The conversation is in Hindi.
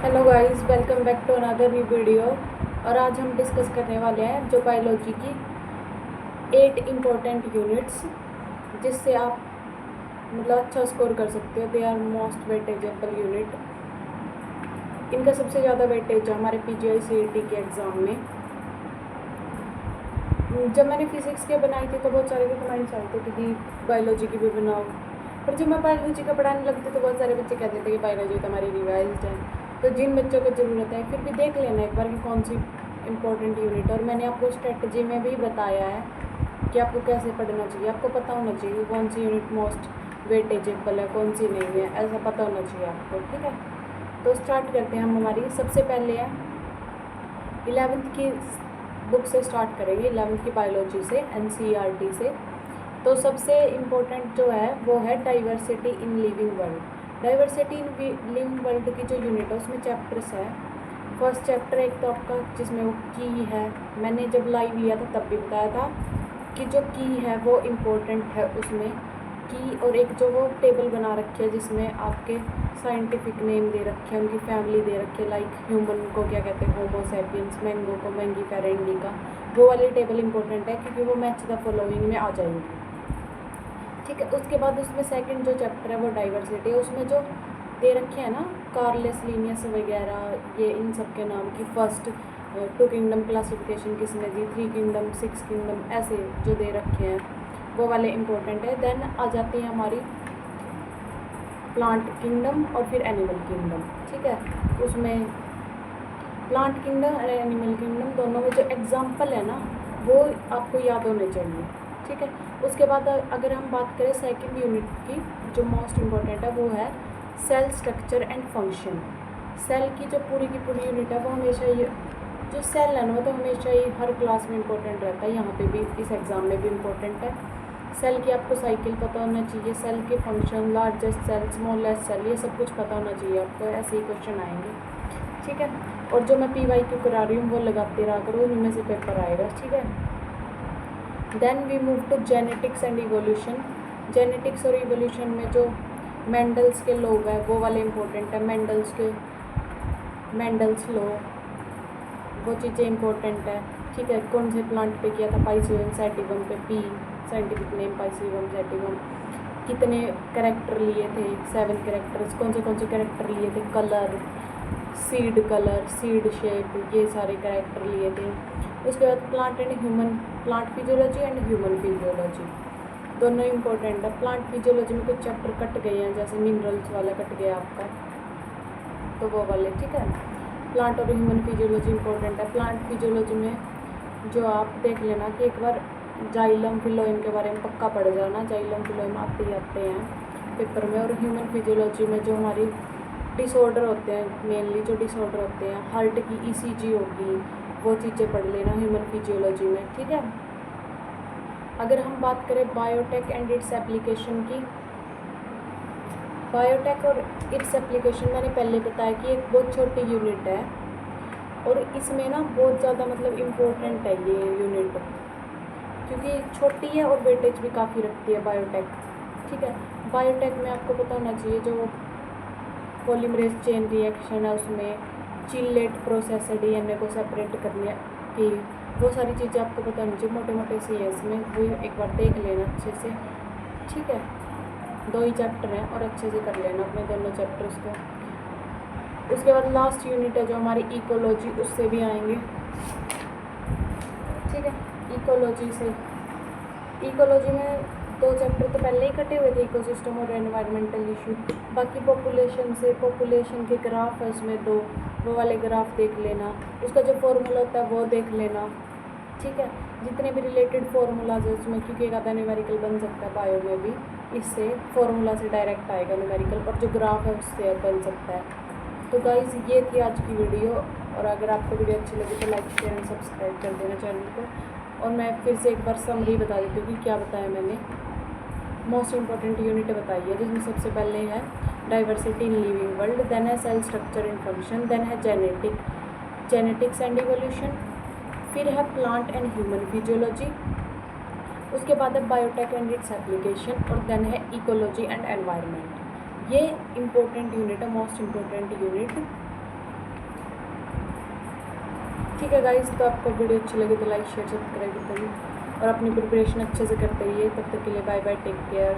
Hello guys, welcome back to another new video. और आज हम डिस्कस करने वाले हैं जो बायोलॉजी की 8 इम्पोर्टेंट यूनिट्स जिससे आप मतलब अच्छा स्कोर कर सकते हो। They are most weightageable unit. इनका सबसे ज़्यादा वेटेज है हमारे पीजीआई सीईटी के एग्ज़ाम में। जब मैंने फिज़िक्स के बनाई थी तो बहुत सारे के कमेंट्स आए थे कि बायोलॉजी की भी बनाओ, पर जब मैं बायोलॉजी का पढ़ाने लगती तो बहुत सारे बच्चे कहते थे कि बायोलॉजी तो हमारी रिवाइज्ड है। तो जिन बच्चों को ज़रूरत है फिर भी देख लेना एक बार कि कौन सी इम्पोर्टेंट यूनिट। और मैंने आपको स्ट्रेटजी में भी बताया है कि आपको कैसे पढ़ना चाहिए। आपको पता होना चाहिए कौन सी यूनिट मोस्ट वेटेजेबल है, कौन सी नहीं है, ऐसा पता होना चाहिए आपको। ठीक है, तो स्टार्ट करते हैं हम। हमारी सबसे पहले है 11th की बुक से स्टार्ट करेंगे, 11th की बायोलॉजी से, एनसीईआरटी से। तो सबसे इम्पोर्टेंट जो है वो है diversity in living world. Diversity in living world की जो यूनिट है उसमें चैप्टर्स है। फर्स्ट चैप्टर एक तो आपका जिसमें वो की है, मैंने जब लाइव लिया था तब भी बताया था कि जो की है वो इम्पोर्टेंट है उसमें की। और एक जो वो टेबल बना रखी है जिसमें आपके साइंटिफिक नेम दे रखे हैं, उनकी फैमिली दे रखी है, लाइक ह्यूमन को क्या कहते हैं, होमो सैपियंस, मैंगो को मैंगी इंडिका। वो वाली टेबल इंपॉर्टेंट है क्योंकि वो मैच द फॉलोइंग में आ जाएंगी। ठीक है, उसके बाद उसमें सेकंड जो चैप्टर है वो डाइवर्सिटी है। उसमें जो दे रखे हैं ना कार्लेस लीनियस वगैरह, ये इन सब के नाम की फर्स्ट 2 किंगडम क्लासिफिकेशन किसने दी, 3 किंगडम, 6 किंगडम, ऐसे जो दे रखे हैं वो वाले इम्पोर्टेंट है। देन आ जाती है हमारी प्लांट किंगडम और फिर एनिमल किंगडम। ठीक है, उसमें प्लांट किंगडम और एनिमल किंगडम दोनों में जो एग्जाम्पल है ना वो आपको याद होने चाहिए। ठीक है, उसके बाद अगर हम बात करें सेकंड यूनिट की जो मोस्ट इम्पॉर्टेंट है वो है cell structure and function. Cell की जो पूरी की पूरी यूनिट है वो हमेशा ये जो सेल है ना वो तो हमेशा ही हर क्लास में इम्पोर्टेंट रहता है, यहाँ पे भी इस एग्ज़ाम में भी इम्पोर्टेंट है। सेल की आपको साइकिल पता होना चाहिए, सेल के function, largest cell, smallest cell, ये सब कुछ पता होना चाहिए आपको, ऐसे ही क्वेश्चन आएंगे। ठीक है, और जो मैं PYQ करा रही हूँ वो लगाते रहा करो, उनमें से पेपर आएगा। ठीक है, then we move to genetics and evolution. Genetics और इवोल्यूशन में जो मेंडल्स के लोग हैं वो वाले इम्पोर्टेंट है। मेंडल्स लो वो चीज़ें इंपॉर्टेंट है। ठीक है, कौन से प्लांट पे किया था, पाइसियम सैटिवम पे, पी साइंटिफिक नेम पाइसियम सैटिवम। कितने कैरेक्टर लिए थे, 7 कैरेक्टर्स। कौन से कैरेक्टर लिए थे, कलर, सीड शेप, ये सारे कैरेक्टर लिए थे। उसके बाद plant physiology and human physiology दोनों इम्पोर्टेंट है। प्लांट फिजियोलॉजी में कुछ चैप्टर कट गए हैं, जैसे मिनरल्स वाला कट गया आपका, तो वो वाले। ठीक है, प्लांट और ह्यूमन फिजियोलॉजी इंपॉर्टेंट है। प्लांट फिजियोलॉजी में जो आप देख लेना कि एक बार जाइलम फिलोएम के बारे में पक्का पढ़ जाना, जाइलम फिलोएम आते ही आते हैं पेपर में। और ह्यूमन फिजियोलॉजी में जो हमारी डिसऑर्डर होते हैं, मेनली जो डिसऑर्डर होते हैं, हार्ट की ECG होगी, वो चीज़ें पढ़ लेना ह्यूमन फिजियोलॉजी में। ठीक है, अगर हम बात करें बायोटेक एंड इट्स एप्लीकेशन की, बायोटेक और इट्स एप्लीकेशन मैंने पहले बताया कि एक बहुत छोटी यूनिट है और इसमें ना बहुत ज़्यादा मतलब इम्पोर्टेंट है ये यूनिट, क्योंकि छोटी है और वेटेज भी काफ़ी रखती है बायोटेक। ठीक है, बायोटेक में आपको पता होना चाहिए जो पॉलीमरेज चेन रिएक्शन है उसमें चिलेट प्रोसेस है DNA को सेपरेट करने की, वो सारी चीज़ें आपको पता होनी चाहिए। मोटे मोटे सी है इसमें, वो एक बार देख लेना अच्छे से। ठीक है, 2 ही चैप्टर हैं और अच्छे से कर लेना अपने दोनों चैप्टर्स को। उसके बाद लास्ट यूनिट है जो हमारी इकोलॉजी, उससे भी आएंगे। ठीक है, इकोलॉजी में 2 चैप्टर तो पहले ही कटे हुए थे, इकोसिस्टम और एनवायरमेंटल इशू। बाकी पॉपुलेशन के ग्राफ है उसमें 2, वो वाले ग्राफ देख लेना। उसका जो फॉर्मूला होता है वो देख लेना। ठीक है, जितने भी रिलेटेड फार्मूलाज है उसमें, क्योंकि एक आधा न्यूमेरिकल बन सकता है बायो में भी, इससे फार्मूला से डायरेक्ट आएगा न्यूमेरिकल, और जो ग्राफ है उससे बन सकता है। तो गाइज़ ये थी आज की वीडियो, और अगर आपको वीडियो अच्छी लगी तो लाइक शेयर एंड सब्सक्राइब कर देना चैनल को। और मैं फिर से एक बार समरी बता देती हूँ कि क्या बताया मैंने। मोस्ट इम्पॉर्टेंट यूनिट बताई है जिसमें सबसे पहले है diversity in living world, then है cell structure and function, then है जेनेटिक्स एंड इवोल्यूशन, फिर है प्लांट एंड ह्यूमन फिजियोलॉजी, उसके बाद है बायोटेक एंड इट्स एप्लीकेशन, और देन है इकोलॉजी एंड एनवायरनमेंट। ये इम्पोर्टेंट यूनिट है, मोस्ट इम्पोर्टेंट यूनिट ठीक है गाइस, तो आपको वीडियो अच्छी लगी तो लाइक शेयर सब्सक्राइब करिए और अपनी प्रिपरेशन अच्छे से करते रहिए। तब तक के लिए बाय बाय, टेक केयर।